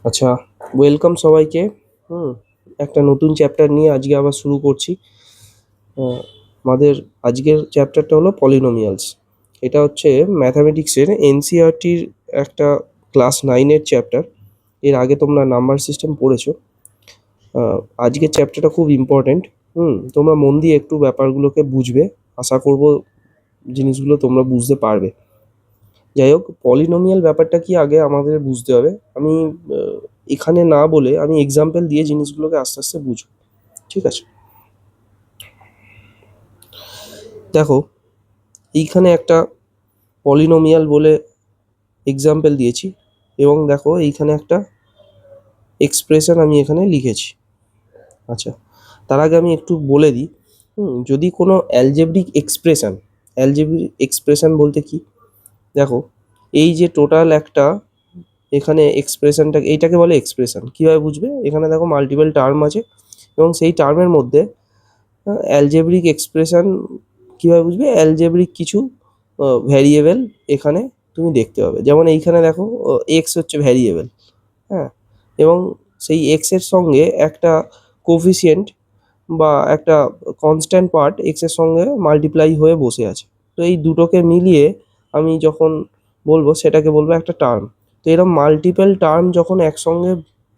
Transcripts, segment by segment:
আচ্ছা, ওয়েলকাম সবাইকে। হুম একটা নতুন চ্যাপ্টার নিয়ে আজকে আবার শুরু করছি। আহ, আমাদের আজকের চ্যাপ্টারটা হলো পলিনোমিয়ালস। এটা হচ্ছে ম্যাথামেটিক্সের এনসিইআরটির একটা ক্লাস 9-এর চ্যাপ্টার। এর আগে তোমরা নাম্বার সিস্টেম পড়েছো। আজকের চ্যাপ্টারটা খুব ইম্পর্ট্যান্ট। তোমরা মন দিয়ে একটু ব্যাপারগুলোকে বুঝবে। আশা করব জিনিসগুলো তোমরা বুঝতে পারবে। যাই হোক, পলিনোমিয়াল ব্যাপারটা কি আগে আমাদের বুঝতে হবে। আমি এখানে না বলে আমি এক্সাম্পল দিয়ে জিনিসগুলোকে আস্তে আস্তে বুঝবো। ঠিক আছে, দেখো এইখানে একটা পলিনোমিয়াল বলে এক্সাম্পল দিয়েছি, এবং দেখো এইখানে একটা এক্সপ্রেশন আমি এখানে লিখেছি। আচ্ছা, তার আগে আমি একটু বলে দিই। যদি কোনো অ্যালজেব্রিক এক্সপ্রেশন বলতে কি, দেখো এই যে টোটাল একটা এখানে এক্সপ্রেশনটা, এইটাকে বলে এক্সপ্রেশন। কীভাবে বুঝবে, এখানে দেখো মাল্টিপল টার্ম আছে এবং সেই টার্মের মধ্যে অ্যালজেব্রিক এক্সপ্রেশন কীভাবে বুঝবে, অ্যালজেব্রিক কিছু ভ্যারিয়েবল এখানে তুমি দেখতে পাবে। যেমন এইখানে দেখো এক্স হচ্ছে ভ্যারিয়েবল, হ্যাঁ, এবং সেই এক্সের সঙ্গে একটা কোফিসিয়েন্ট বা একটা কনস্ট্যান্ট পার্ট এক্সের সঙ্গে মাল্টিপ্লাই হয়ে বসে আছে। তো এই দুটোকে মিলিয়ে আমি যখন বলবো সেটাকে বলবো একটা টার্ম। তো এরকম মাল্টিপল টার্ম যখন একসঙ্গে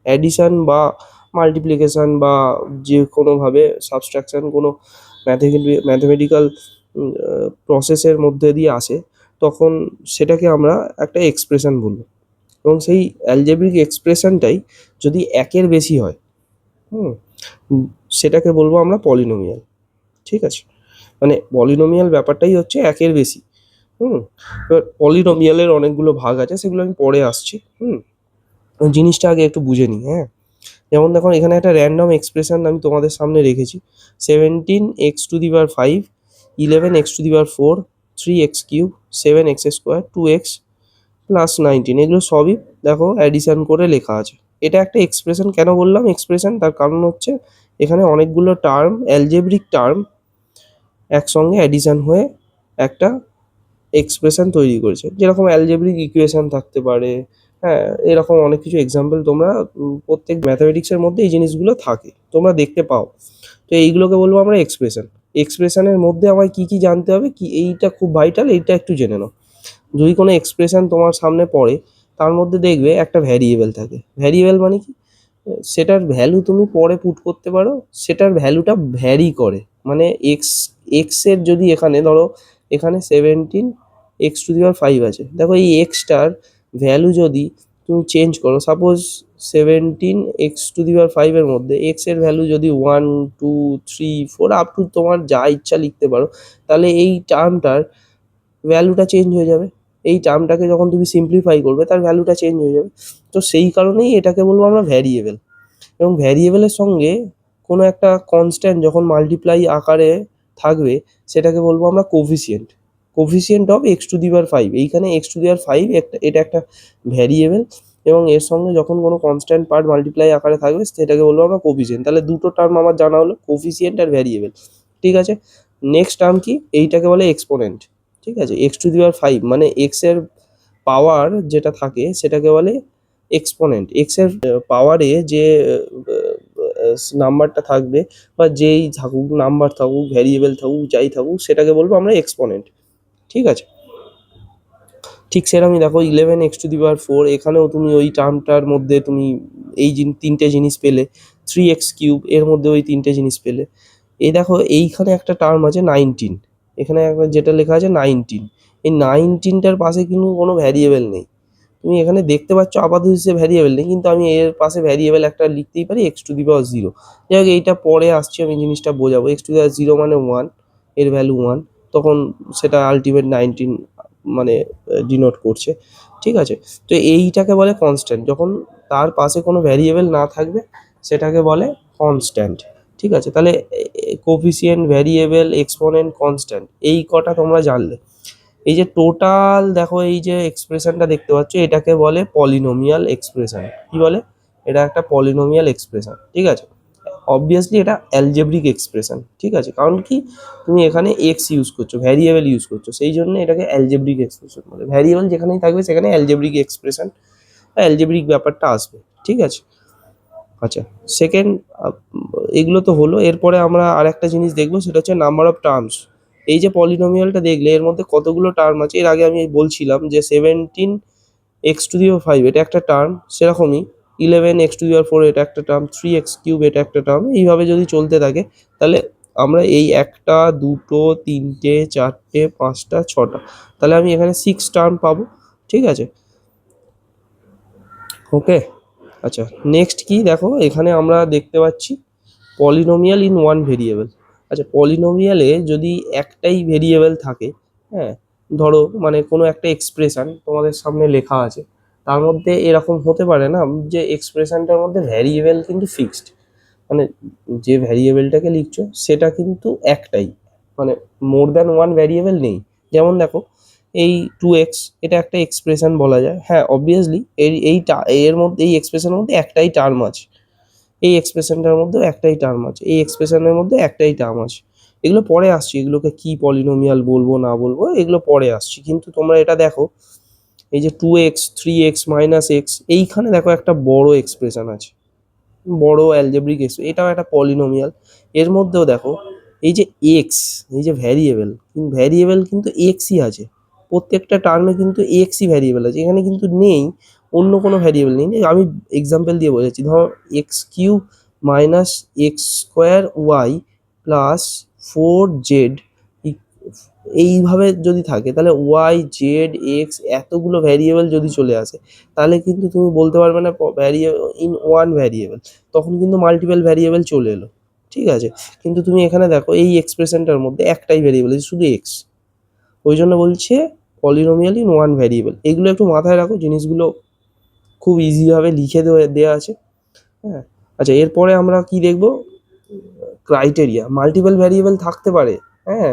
অ্যাডিশন বা মাল্টিপ্লিকেশন বা যে কোনোভাবে সাবস্ট্রাকশন কোনো ম্যাথমেটিক্যাল প্রসেসের মধ্যে দিয়ে আসে, তখন সেটাকে আমরা একটা এক্সপ্রেশন বলবো। এবং সেই অ্যালজেব্রিক এক্সপ্রেশনটাই যদি একের বেশি হয়, হুম উম, সেটাকে বলবো আমরা পলিনোমিয়াল। ঠিক আছে, মানে পলিনোমিয়াল ব্যাপারটাই হচ্ছে একের বেশি। হুম এবার পলিনোমিয়ালের অনেকগুলো ভাগ আছে, সেগুলো আমি পরে আসছি। ওই জিনিসটা আগে একটু বুঝে নিই। হ্যাঁ, যেমন দেখো এখানে একটা র্যান্ডম এক্সপ্রেশন আমি তোমাদের সামনে রেখেছি। 17 x⁵, 11 x⁴, 3x³ 7x², 2x+19, এগুলো সবই দেখো অ্যাডিশন করে লেখা আছে। এটা একটা এক্সপ্রেশন। কেন বললাম এক্সপ্রেশন, তার কারণ হচ্ছে এখানে অনেকগুলো টার্ম, অ্যালজেব্রিক টার্ম একসঙ্গে অ্যাডিশন হয়ে একটা এক্সপ্রেশন তৈরি করেছে। যেরকম অ্যালজেব্রিক ইকুয়েশন থাকতে পারে, হ্যাঁ, এরকম অনেক কিছু এক্সাম্পল তোমরা প্রত্যেক ম্যাথামেটিক্সের মধ্যে এই জিনিসগুলো থাকে, তোমরা দেখতে পাও। তো এইগুলোকে বলবো আমরা এক্সপ্রেশন। এক্সপ্রেশনের মধ্যে আমায় কি কি জানতে হবে, কি এইটা খুব ভাইটাল, এইটা একটু জেনে নাও। যদি কোনো এক্সপ্রেশন তোমার সামনে পড়ে, তার মধ্যে দেখবে একটা ভ্যারিয়েবল থাকে। ভ্যারিয়েবল মানে কি, সেটার ভ্যালু তুমি পরে পুট করতে পারো, সেটার ভ্যালুটা ভ্যারি করে। মানে এক্সের যদি এখানে ধরো এখানে 17 x⁵ আছে, দেখো এই এক্সটার ভ্যালু যদি তুমি চেঞ্জ করো, সাপোজ 17 x⁵ এর মধ্যে এক্সের ভ্যালু যদি 1 2 3 4 আপ টু তোমার যা ইচ্ছা লিখতে পারো, তাহলে এই টার্মটার ভ্যালুটা চেঞ্জ হয়ে যাবে। এই টার্মটাকে যখন তুমি সিম্পলিফাই করবে, তার ভ্যালুটা চেঞ্জ হয়ে যাবে। তো সেই কারণেই এটাকে বলবো আমরা ভ্যারিয়েবল। এবং ভ্যারিয়েবলের সঙ্গে কোনো একটা কনস্ট্যান্ট যখন মাল্টিপ্লাই আকারে থাকবে, সেটাকে বলবো আমরা কোফিসিয়েন্ট। কোফিসিয়েন্ট অফ x⁵ এইখানে x⁵ একটা, এটা একটা ভ্যারিয়েবল, এবং এর সঙ্গে যখন কোনো কনস্ট্যান্ট পার্ট মাল্টিপ্লাই আকারে থাকবে, সেটাকে বলবো আমরা কোফিসিয়েন্ট। তাহলে দুটো টার্ম আমার জানা হলো, কোফিসিয়েন্ট আর ভ্যারিয়েবল। ঠিক আছে, নেক্সট টার্ম কি, এইটাকে বলে এক্সপোনেন্ট। ঠিক আছে, x⁵ মানে এক্স এর পাওয়ার যেটা থাকে সেটাকে বলে এক্সপোনেন্ট। এক্স এর পাওয়ারে যে নাম্বারটা থাকবে, বা যেই থাকুক, নাম্বার থাকুক, ভ্যারিয়েবল থাকুক, যাই থাকুক, সেটাকে বলবো আমরা এক্সপোনেন্ট। ঠিক আছে, ঠিক সেরকমই দেখো 11 x⁴, এখানেও তুমি ওই টার্মটার মধ্যে তুমি এই তিনটে জিনিস পেলে। 3x³ এর মধ্যে ওই তিনটে জিনিস পেলে। এই দেখো এইখানে একটা টার্ম আছে 19, এখানে একটা যেটা লেখা আছে 19, এই 19টার পাশে কিন্তু কোনো ভ্যারিয়েবল নেই। তুমি এখানে দেখতে পাচ্ছ আপাতত হিসেবে ভ্যারিয়েবল নেই, কিন্তু আমি এর পাশে ভ্যারিয়েবল একটা লিখতেই পারি, x⁵। যাই হোক, এইটা পরে আসছি, আমি জিনিসটা বোঝাবো। x⁵ মানে 1, এর ভ্যালু 1, তখন সেটা আলটিমেট 19 মানে ডিনোট করছে। ঠিক আছে, তো এইটাকে বলে কনস্ট্যান্ট। যখন তার পাশে কোনো ভ্যারিয়েবল না থাকবে, সেটাকে বলে কনস্ট্যান্ট। ঠিক আছে, তাহলে কোফিসিয়েন্ট, ভ্যারিয়েবল, এক্সপোনেন্ট, কনস্ট্যান্ট, এই কটা তোমরা জানলে। এই যে টোটাল দেখো এই যে এক্সপ্রেশনটা দেখতে পাচ্ছ, এটাকে বলে পলিনোমিয়াল এক্সপ্রেশন। কি বলে, এটা একটা পলিনোমিয়াল এক্সপ্রেশন। ঠিক আছে, অবভিয়াসলি এটা অ্যালজেব্রিক এক্সপ্রেশন। ঠিক আছে, কারণ কি, তুমি এখানে এক্স ইউজ করছো, ভ্যারিয়েবল ইউজ করছো, সেই জন্য এটাকে অ্যালজেব্রিক এক্সপ্রেশন বলে। ভ্যারিয়েবল যেখানেই থাকবে সেখানে অ্যালজেব্রিক এক্সপ্রেশন বা অ্যালজেব্রিক ব্যাপারটা আসবে। ঠিক আছে। আচ্ছা, সেকেন্ড, এগুলো তো হলো। এরপরে আমরা আর একটা জিনিস দেখবো, সেটা হচ্ছে নাম্বার অফ টার্মস। এই যে পলিনোমিয়ালটা দেখলে এর মধ্যে কতগুলো টার্ম আছে, এর আগে আমি বলছিলাম যে 17 x⁵ এটা একটা টার্ম, সেরকমই 11 x⁴ এটা একটা টার্ম, 3 x³ এটা একটা টার্ম। এইভাবে যদি চলতে থাকে তাহলে আমরা এই একটা, দুটো, তিনটে, চারটে, পাঁচটা, ছটা, তাহলে আমি এখানে 6 টার্ম পাবো। ঠিক আছে, ওকে। আচ্ছা, নেক্সট কি দেখো, এখানে আমরা দেখতে পাচ্ছি পলিনোমিয়াল ইন ওয়ান ভেরিয়েবল। আচ্ছা, পলিনোমিয়ালে যদি একটাই ভেরিয়েবল থাকে, হ্যাঁ, ধরো মানে কোনো একটা এক্সপ্রেশন তোমাদের সামনে লেখা আছে, তার মধ্যে এরকম হতে পারে না যে এক্সপ্রেশনটার মধ্যে ভ্যারিয়েবল কিন্তু ফিক্সড, মানে যে ভ্যারিয়েবলটাকে লিখছো সেটা কিন্তু একটাই, মানে মোর দ্যান ওয়ান ভ্যারিয়েবল নেই। যেমন দেখো, এই 2x, এটা একটা এক্সপ্রেশন বলা যায়, হ্যাঁ অবভিয়াসলি এর মধ্যে, এই এক্সপ্রেশনের মধ্যে একটাই টার্ম আছে, এই এক্সপ্রেশনটার মধ্যেও একটাই টার্ম আছে, এই এক্সপ্রেশনের মধ্যে একটাই টার্ম আছে। এগুলো পরে আসছি, এগুলোকে কি পলিনোমিয়াল বলবো না বলবো এগুলো পরে আসছি, কিন্তু তোমরা এটা দেখো, এই যে 2x, 3x, -x, এইখানে দেখো একটা বড় এক্সপ্রেশন আছে, বড় অ্যালজেব্রিক এক্সপ্রেশন, এটাও একটা পলিনোমিয়াল। এর মধ্যেও দেখো এই যে এক্স, এই যে ভ্যারিয়েবল, ভ্যারিয়েবল কিন্তু এক্সই আছে, প্রত্যেকটা টার্মে কিন্তু এক্সই ভ্যারিয়েবল আছে, এখানে কিন্তু নেই অন্য কোনো ভ্যারিয়েবল নেই। আমি এক্সাম্পল দিয়ে বোঝাচ্ছি, ধরো x³ -x² y +4z, এইভাবে যদি থাকে তাহলে ওয়াই, জেড, এক্স এতগুলো ভ্যারিয়েবল যদি চলে আসে, তাহলে কিন্তু তুমি বলতে পারবে না ভ্যারিয়েবল ইন ওয়ান ভ্যারিয়েবল, তখন কিন্তু মাল্টিপল ভ্যারিয়েবল চলে এলো। ঠিক আছে, কিন্তু তুমি এখানে দেখো এই এক্সপ্রেশনটার মধ্যে একটাই ভ্যারিয়েবল আছে, শুধু এক্স, ওই জন্য বলছে পলিনোমিয়াল ইন ওয়ান ভ্যারিয়েবল। এগুলো একটু মাথায় রাখো, জিনিসগুলো খুব ইজিভাবে লিখে দেওয়া আছে। হ্যাঁ, আচ্ছা, এরপরে আমরা কি দেখবো, ক্রাইটেরিয়া। মাল্টিপল ভ্যারিয়েবল থাকতে পারে, হ্যাঁ,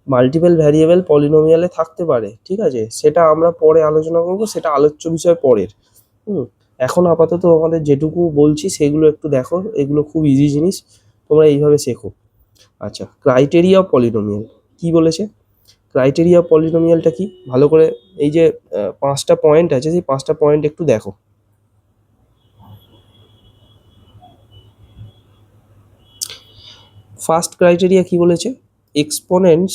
মাল্টিপল ভ্যারিয়েবল পলিনোমিয়ালে থাকতে পারে, ঠিক আছে, সেটা আমরা পরে আলোচনা করব, সেটা আলোচ্য বিষয় পরের। হুম, এখন আপাতত আমাদের যেটুকু বলছি সেগুলো একটু দেখো, এগুলো খুব ইজি জিনিস, তোমরা এইভাবে শেখো। আচ্ছা, ক্রাইটেরিয়া অফ পলিনোমিয়াল কি বলেছে, ক্রাইটেরিয়া অফ পলিনোমিয়ালটা কি, ভালো করে এই যে 5টা পয়েন্ট আছে, সেই 5টা পয়েন্ট একটু দেখো। ফার্স্ট ক্রাইটেরিয়া কি বলেছে, exponents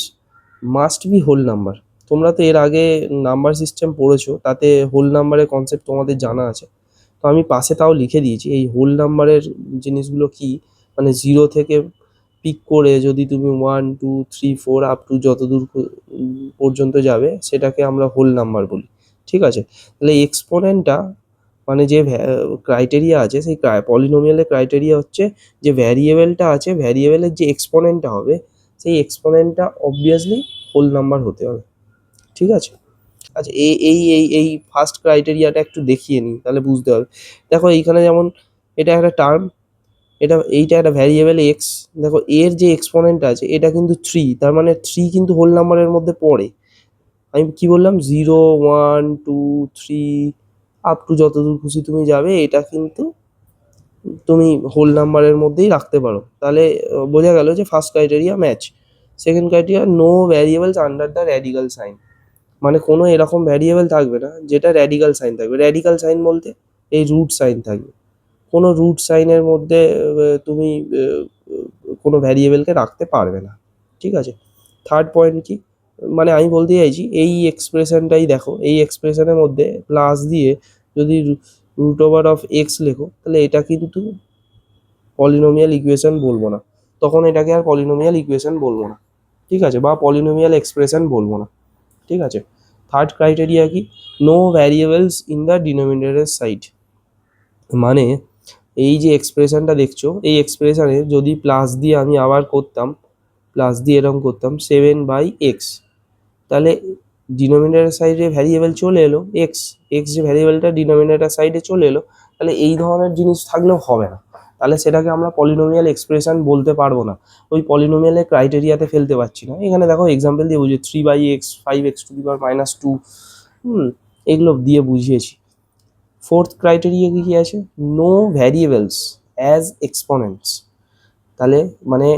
must be whole number. তোমরা তো এর আগে নাম্বার সিস্টেম পড়েছো, তাতে হোল নাম্বারের কনসেপ্ট তোমাদের জানা আছে, তো আমি পাশে তাও লিখে দিয়েছি এই হোল নাম্বারের জিনিসগুলো কি, মানে 0 থেকে পিক করে যদি তুমি 1 2 3 4 আপ টু যতদূর পর্যন্ত যাবে সেটাকে আমরা হোল নাম্বার বলি। ঠিক আছে, তাহলে এক্সপোনেন্টটা মানে যে ক্রাইটেরিয়া আছে, সেই পলিনোমিয়ালের ক্রাইটেরিয়া হচ্ছে যে ভ্যারিয়েবলটা আছে, ভ্যারিয়েবলের যে এক্সপোনেন্টটা হবে, সেই এক্সপোনেন্টটা অবভিয়াসলি হোল নাম্বার হতে হবে। ঠিক আছে, আচ্ছা, এই ফার্স্ট ক্রাইটেরিয়াটা একটু দেখিয়ে নিই, তাহলে বুঝতে হবে। দেখো এইখানে যেমন এটা একটা টার্ম, এইটা একটা ভ্যারিয়েবল এক্স, দেখো এর যে এক্সপোনেন্ট আছে এটা কিন্তু 3, তার মানে 3 কিন্তু হোল নাম্বারের মধ্যে পড়ে। আমি কি বললাম, 0 1 2 3 আপ টু যতদূর খুশি তুমি যাবে, এটা কিন্তু তুমি হোল নাম্বারের মধ্যেই রাখতে পারো। তাহলে বোঝা গেল যে first criteria match. Second criteria, no variables under the radical sign, মানে কোনো এরকম ভ্যারিয়েবল থাকবে না যেটা র্যাডিক্যাল সাইন থাকবে। র্যাডিক্যাল সাইন বলতে এই রুট সাইন থাকবে, কোনো রুট সাইনের মধ্যে তুমি কোনো ভ্যারিয়েবলকে রাখতে পারবে না। ঠিক আছে, থার্ড পয়েন্ট কি, মানে আমি বলতে চাইছি এই এক্সপ্রেশনটাই দেখো, এই এক্সপ্রেশনের মধ্যে প্লাস দিয়ে যদি √(x) লেখো, তাহলে এটা কিন্তু পলিনোমিয়াল ইকুয়েশন বলবো না, তখন এটাকে আর পলিনোমিয়াল ইকুয়েশন বলবো না। ঠিক আছে, বা পলিনোমিয়াল এক্সপ্রেশন বলবো না। ঠিক আছে, থার্ড ক্রাইটেরিয়া কি, no variables in the denominator side, মানে এই যে এক্সপ্রেশনটা দেখছো, এই এক্সপ্রেশনে যদি প্লাস দিয়ে আমি আবার করতাম, প্লাস দিয়ে এরকম করতাম 7/x, তাহলে ডিনোমিনেটর সাইডে ভ্যারিয়েবল চলে এলো এক্স, এক্স যে ভ্যারিয়েবলটা ডিনোমিনেটর সাইডে চলে এলো, তাহলে এই ধরনের জিনিস থাকলেও হবে না, তাহলে সেটাকে আমরা পলিনোমিয়াল এক্সপ্রেশন বলতে পারবো না, ওই পলিনোমিয়ালের ক্রাইটেরিয়াতে ফেলতে পারছি না। এখানে দেখো এক্সাম্পল দিয়ে বুঝিয়ে 3/x, 5x⁻², এগুলো দিয়ে বুঝিয়েছি। ফোর্থ ক্রাইটেরিয়া কি আছে, নো ভ্যারিয়েবলস অ্যাজ এক্সপোনেন্টস, তাহলে মানে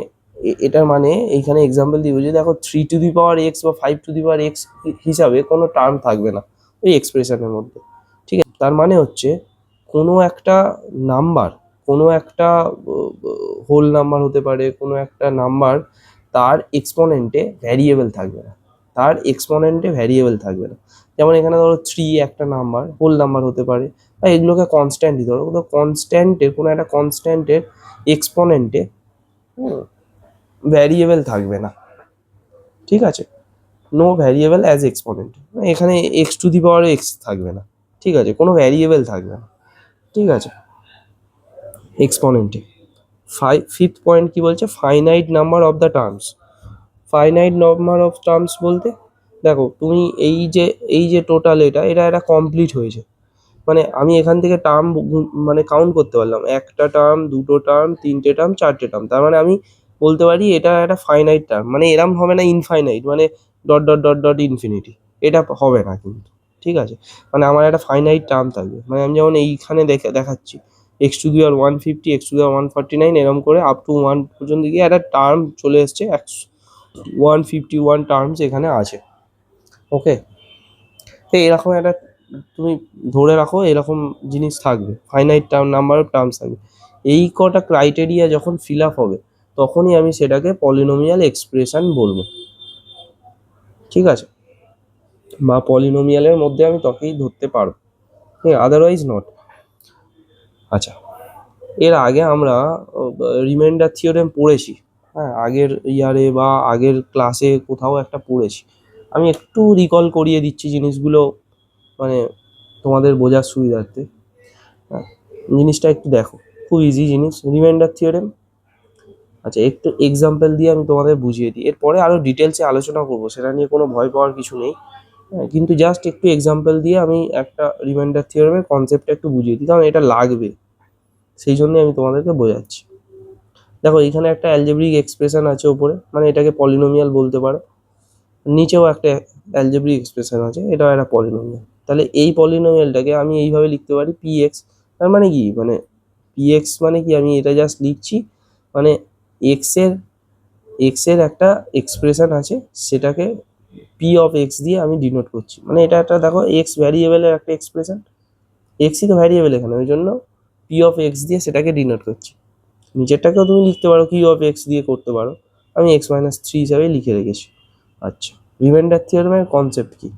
এটার মানে এইখানে এক্সাম্পল দিয়ে বুঝিয়ে দেখো 3⁴x বা 5⁴x হিসাবে কোনো টার্ম থাকবে না ওই এক্সপ্রেশনের মধ্যে। ঠিক আছে, তার মানে হচ্ছে কোনো একটা নাম্বার, কোনো একটা হোল নাম্বার হতে পারে, কোনো একটা নাম্বার তার এক্সপোনেন্টে ভ্যারিয়েবল থাকবে না, তার এক্সপোনেন্টে ভ্যারিয়েবল থাকবে না। যেমন এখানে ধরো 3 একটা নাম্বার, হোল নাম্বার হতে পারে, বা এগুলোকে কনস্ট্যান্টই ধরো, তো কনস্ট্যান্টের কোনো একটা কনস্ট্যান্টের এক্সপোনেন্টে ভ্যারিয়েবল থাকবে না, ঠিক আছে? নো ভ্যারিয়েবল অ্যাজ এক্সপোনেন্ট, এখানে x to the power x থাকবে না, ঠিক আছে? কোনো ভ্যারিয়েবল থাকবে না, ঠিক আছে, এক্সপোনেন্টে। ফিফথ পয়েন্ট কি বলছে? Finite number of the terms. Finite number of terms বলতে দেখো তুমি এই যে টোটাল এটা এটা কমপ্লিট হয়েছে, মানে আমি এখান থেকে টার্ম মানে কাউন্ট করতে পারলাম, একটা টার্ম, দুটো টার্ম, তিনটে টার্ম, চারটে টার্ম, তার মানে আমি বলতে পারি এটা একটা ফাইনাইট টার্ম। মানে এরম হবে না ইনফাইনাইট, মানে dot dot dot dot infinity, এটা হবে না কিন্তু, ঠিক আছে? মানে আমার একটা ফাইনাইট টার্ম থাকবে, মানে আমি যেমন এইখানে দেখাচ্ছি X to the power 150, X to the power 149, এরম করে আপ টু 1 পর্যন্ত গিয়ে একটা টার্ম চলে এসছে, 151 টার্মস এখানে আছে, ওকে? তো এরকম একটা তুমি ধরে রাখো, এরকম জিনিস থাকবে, ফাইনাইট নাম্বার অফ টার্মস থাকবে। এই কটা ক্রাইটেরিয়া যখন ফিল আপ হবে, তখনই আমি সেটাকে পলিনোমিয়াল এক্সপ্রেশন বলবো, ঠিক আছে? বা পলিনোমিয়ালের মধ্যে আমি তখনই ধরতে পারবো, ঠিক, আদারওয়াইজ নট। আচ্ছা, এর আগে আমরা রিমাইন্ডার থিওরেম পড়েছি, হ্যাঁ, আগের ইয়ারে বা আগের ক্লাসে কোথাও একটা পড়েছি। আমি একটু রিকল করিয়ে দিচ্ছি জিনিসগুলো, মানে তোমাদের বোঝার সুবিধার্থে। হ্যাঁ, জিনিসটা একটু দেখো, খুব ইজি জিনিস রিমাইন্ডার থিওরেম। আচ্ছা, একটু এক্সাম্পল দিয়ে আমি তোমাদের বুঝিয়ে দিই, এরপরে আরও ডিটেলসে আলোচনা করবো, সেটা নিয়ে কোনো ভয় পাওয়ার কিছু নেই। হ্যাঁ, কিন্তু জাস্ট একটু এক্সাম্পল দিয়ে আমি একটা রিমাইন্ডার থিওরেমের কনসেপ্টটা একটু বুঝিয়ে দিই, কারণ এটা লাগবে, সেই জন্যই আমি তোমাদেরকে বোঝাচ্ছি। দেখো এখানে একটা অ্যালজেব্রিক এক্সপ্রেশন আছে ওপরে, মানে এটাকে পলিনোমিয়াল বলতে পারো। নিচেও একটা অ্যালজেব্রিক এক্সপ্রেশন আছে, এটাও একটা পলিনোমিয়াল। তাহলে এই পলিনোমিয়ালটাকে আমি এইভাবে লিখতে পারি পি এক্স। তার মানে কি, মানে পি এক্স মানে কি, আমি এটা জাস্ট লিখছি, মানে এক্স এর একটা এক্সপ্রেশন আছে, সেটাকে পি অফ এক্স দিয়ে আমি ডিনোট করছি। মানে এটা একটা, দেখো, এক্স ভ্যারিয়েবলের একটা এক্সপ্রেশন, এক্সই তো ভ্যারিয়েবল এখানে, ওই জন্য পি অফ এক্স দিয়ে সেটাকে ডিনোট করছি। নিচেরটাকেও তুমি লিখতে পারো কিউ অফ এক্স দিয়ে করতে পারো, আমি এক্স মাইনাস থ্রি হিসাবে লিখে রেখেছি। আচ্ছা, রিমাইন্ডার থিওরেমের কনসেপ্ট কি?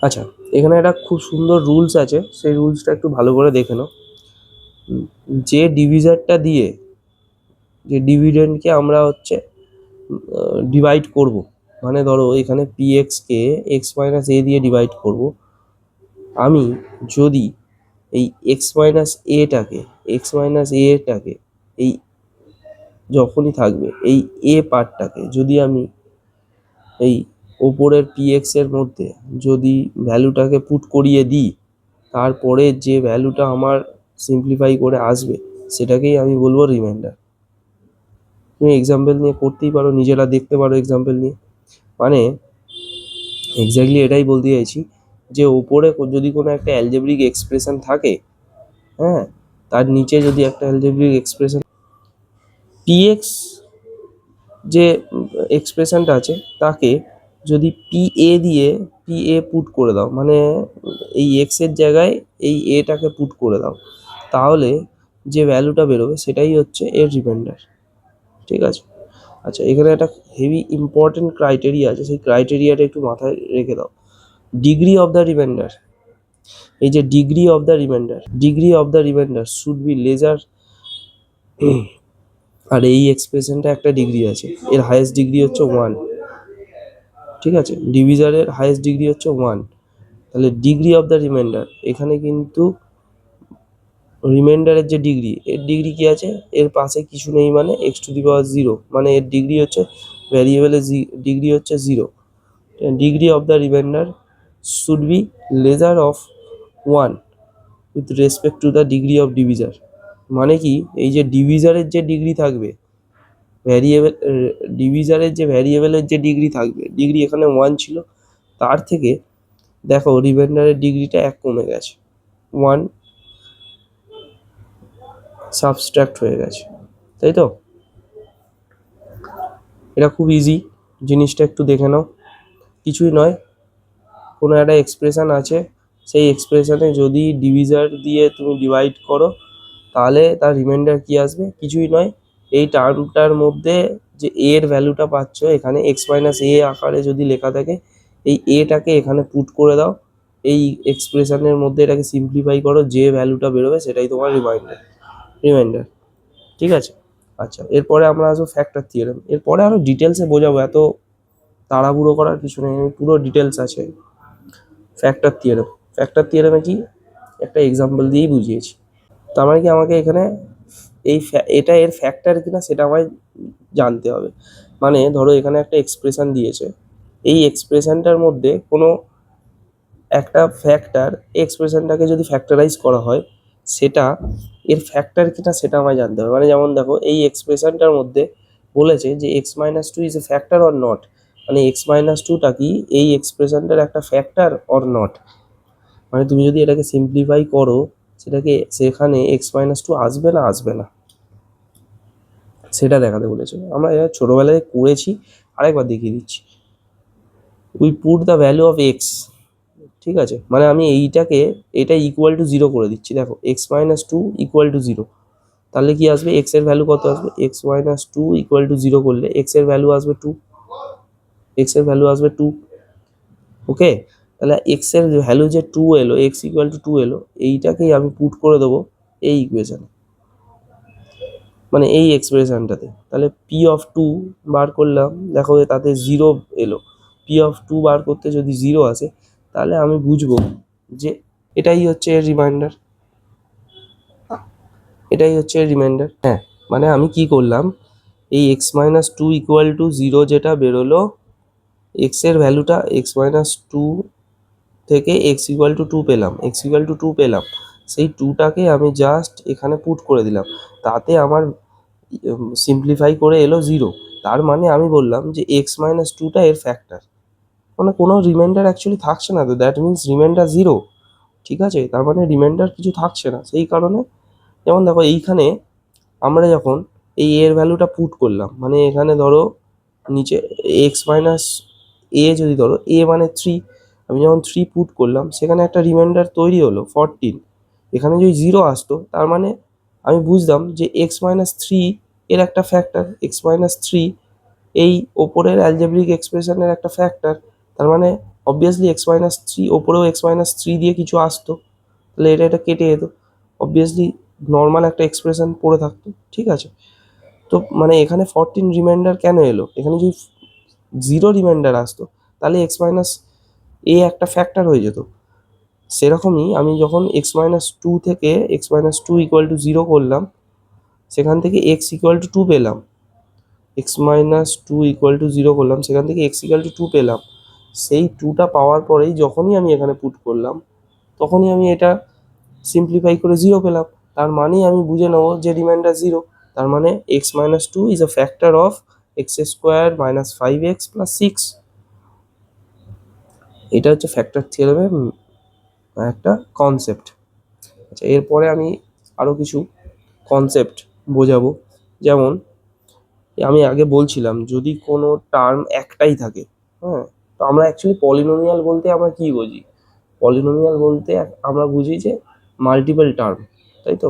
আচ্ছা, এখানে একটা খুব সুন্দর রুলস আছে, সেই রুলসটা একটু ভালো করে দেখে নাও। যে ডিভিজারটা দিয়ে যে ডিভিডেন্ডকে আমরা হচ্ছে ডিভাইড করব, মানে ধরো এখানে পি এক্সকে এক্স মাইনাস এ দিয়ে ডিভাইড করব, আমি যদি এই এক্স মাইনাস এটাকে এই যখনই থাকবে এই এ পার্টটাকে যদি আমি এই ওপরের পি এক্স এর মধ্যে যদি ভ্যালুটাকে পুট করিয়ে দিই, তারপরে যে ভ্যালুটা আমার সিম্পলিফাই করে আসবে, সেটাকেই আমি বলবো রিমাইন্ডার। তুমি এক্সাম্পল নিয়ে করতেই পারো, নিজেরা দেখতে পারো এক্সাম্পল নিয়ে। মানে এক্স্যাক্টলি এটাই বলতে চাইছি, যে ওপরে যদি কোনো একটা অ্যালজেব্রিক এক্সপ্রেশন থাকে, হ্যাঁ, তার নিচে যদি একটা অ্যালজেব্রিক এক্সপ্রেশন পি এক্স যে এক্সপ্রেশনটা আছে, তাকে যদি পি এ দিয়ে পি এ পুট করে দাও, মানে এই এক্সের জায়গায় এই এটাকে পুট করে দাও, তাহলে যে ভ্যালুটা বেরোবে সেটাই হচ্ছে এর রিমাইন্ডার, ঠিক আছে? আচ্ছা, এখানে একটা হেভি ইম্পর্টেন্ট ক্রাইটেরিয়া আছে, সেই ক্রাইটেরিয়াটা একটু মাথায় রেখে দাও। ডিগ্রি অফ দ্য রিমাইন্ডার, এই যে degree of the remainder should be lesser, আর এই এক্সপ্রেশনটা একটা ডিগ্রি আছে, এর হাইয়েস্ট ডিগ্রি হচ্ছে 1, ঠিক আছে? ডিভিজারের হাইয়েস্ট ডিগ্রি হচ্ছে 1। তাহলে ডিগ্রি অফ দ্য রিমাইন্ডার, এখানে কিন্তু রিমাইন্ডারের যে ডিগ্রি, এর ডিগ্রি কি আছে, এর পাশে কিছু নেই, মানে এক্স টু দি পাওয়ার 0, মানে এর ডিগ্রি হচ্ছে ভ্যারিয়েবলের ডিগ্রি হচ্ছে 0। Degree of the remainder should be lesser of 1 with respect to the degree of divisor. মানে কি, এই যে ডিভিজারের যে ডিগ্রি থাকবে, ভ্যারিয়েবলের যে ডিগ্রি থাকবে, ডিগ্রি এখানে 1 ছিল, তার থেকে দেখো রিমাইন্ডারের ডিগ্রিটা 1 কমে গেছে, 1 সাবস্ট্রাক্ট হয়ে গেছে, তাই তো? এটা খুব ইজি, জিনিসটা একটু দেখে নাও। কিছুই নয়, কোনো একটা এক্সপ্রেশন আছে, সেই এক্সপ্রেশনে যদি ডিভিজার দিয়ে তুমি ডিভাইড করো তাহলে তার রিমাইন্ডার কি আসবে, কিছুই নয়, এই টার্মটার মধ্যে যে এ এর ভ্যালুটা পাচ্ছ এখানে এক্স মাইনাস এ আকারে যদি লেখা থাকে, এই এটাকে এখানে পুট করে দাও, এই এক্সপ্রেশনের মধ্যে এটাকে সিম্পলিফাই করো, যে ভ্যালুটা বেরোবে সেটাই তোমার রিমাইন্ডার। ঠিক আছে? আচ্ছা, এরপরে আমরা আসবো ফ্যাক্টর থিওরেম। এরপরে আরো ডিটেলসে বোঝাবো, এত তাড়াহুড়ো করার কিছু নেই, পুরো ডিটেলস আছে। ফ্যাক্টর থিওরেমে কি, একটা এক্সাম্পল দিয়েই বুঝিয়েছি। তার মানে কি আমাকে এখানে এটা এর ফ্যাক্টর কিনা সেটা আমায় জানতে হবে। মানে ধরো এখানে একটা এক্সপ্রেশন দিয়েছে, এই এক্সপ্রেশনটার মধ্যে কোনো একটা ফ্যাক্টর, এক্সপ্রেশনটাকে যদি ফ্যাক্টরাইজ করা হয় সেটা এর ফ্যাক্টর কিনা সেটা আমায় জানতে হবে। মানে যেমন দেখো এই এক্সপ্রেশনটার মধ্যে বলেছে যে x minus two is a factor or not, মানে এক্স মাইনাস টুটা কি এই এক্সপ্রেশনটার একটা ফ্যাক্টর অর নট। মানে তুমি যদি এটাকে সিম্পলিফাই করো সেটাকে, সেখানে এক্স মাইনাস টু আসবে না আসবে না সেটা দেখাতে বলেছে। আমরা এটা ছোটবেলায় করেছি, আরেকবার দেখিয়ে দিচ্ছি। We put the value of x, ঠিক আছে, মানে আমি এটা ইকুয়াল টু জিরো করে দিচ্ছি। দেখো x minus two equal to zero, তাহলে কি আসবে, এক্স এর ভ্যালু কত আসবে, x minus two equal to zero করলে এক্স এর ভ্যালু আসবে টু, ওকে। তাহলে এক্স এর ভ্যালু যে টু এলো, এক্স ইকুয়াল টু টু এলো, এইটাকেই আমি পুট করে দেবো এই ইকুয়েশনে, মানে এই এক্সপ্রেশনটাতে। তাহলে পি অফ টু বার করলাম, দেখো তাতে জিরো এলো, পি অফ টু বার করতে যদি জিরো আসে তাহলে আমি বুঝবো যে এটাই হচ্ছে এর রিমাইন্ডার, হ্যাঁ। মানে আমি কি করলাম, এই x minus two equal to zero যেটা বেরোলো, এক্স এর ভ্যালুটা এক্স মাইনাস টু থেকে এক্স ইকুয়াল টু টু পেলাম, সেই টুটাকে আমি জাস্ট এখানে পুট করে দিলাম, তাতে আমার সিম্পলিফাই করে এলো জিরো। তার মানে আমি বললাম যে এক্স মাইনাস টুটা এর ফ্যাক্টর, মানে কোনো রিমাইন্ডার অ্যাকচুয়ালি থাকছে না, তো দ্যাট মিনস রিমাইন্ডার জিরো। ঠিক আছে, তার মানে রিমাইন্ডার কিছু থাকছে না, সেই কারণে যেমন দেখো এইখানে আমরা যখন এই এর ভ্যালুটা পুট করলাম, মানে এখানে ধরো নিচে এক্স মাইনাস এ যদি ধরো এ মানে থ্রি, আমি যখন থ্রি পুট করলাম সেখানে একটা রিমাইন্ডার তৈরি হলো 14, এখানে যদি জিরো আসতো তার মানে আমি বুঝতাম যে এক্স মাইনাস থ্রি এর একটা ফ্যাক্টর, এক্স মাইনাস থ্রি এই ওপরের অ্যালজেব্রিক এক্সপ্রেশনের একটা ফ্যাক্টর, তার মানে অবভিয়াসলি এক্স মাইনাস থ্রি ওপরেও এক্স মাইনাস থ্রি দিয়ে কিছু আসতো, তাহলে এটা কেটে যেত, অবভিয়াসলি নর্মাল একটা এক্সপ্রেশন পড়ে থাকতো। ঠিক আছে, তো মানে এখানে 14 রিমাইন্ডার কেন এলো, এখানে যদি জিরো রিমাইন্ডার আসতো তাহলে এক্স মাইনাস এ একটা ফ্যাক্টর হয়ে যেত। সেরকমই আমি যখন এক্স মাইনাস টু থেকে x minus two equal to zero করলাম, সেখান থেকে এক্স ইকুয়াল টু টু পেলাম, x minus two equal to zero করলাম, সেখান থেকে এক্স ইকুয়াল টু টু পেলাম, সেই টুটা পাওয়ার পরেই যখনই আমি এখানে পুট করলাম তখনই আমি এটা সিম্পলিফাই করে জিরো পেলাম, তার মানেই আমি বুঝে নেবো যে রিমাইন্ডার জিরো, তার মানে x minus two is a factor of x square minus five x plus six. এটা হচ্ছে ফ্যাক্টর থিওরেমের একটা কনসেপ্ট। আচ্ছা, এরপরে আমি আরও কিছু কনসেপ্ট বোঝাবো। যেমন আমি আগে বলছিলাম যদি কোনো টার্ম একটাই থাকে, হ্যাঁ, তো আমরা অ্যাকচুয়ালি পলিনোমিয়াল বলতে আমরা কি বুঝি, পলিনোমিয়াল বলতে আমরা বুঝি যে মাল্টিপল টার্ম, তাই তো।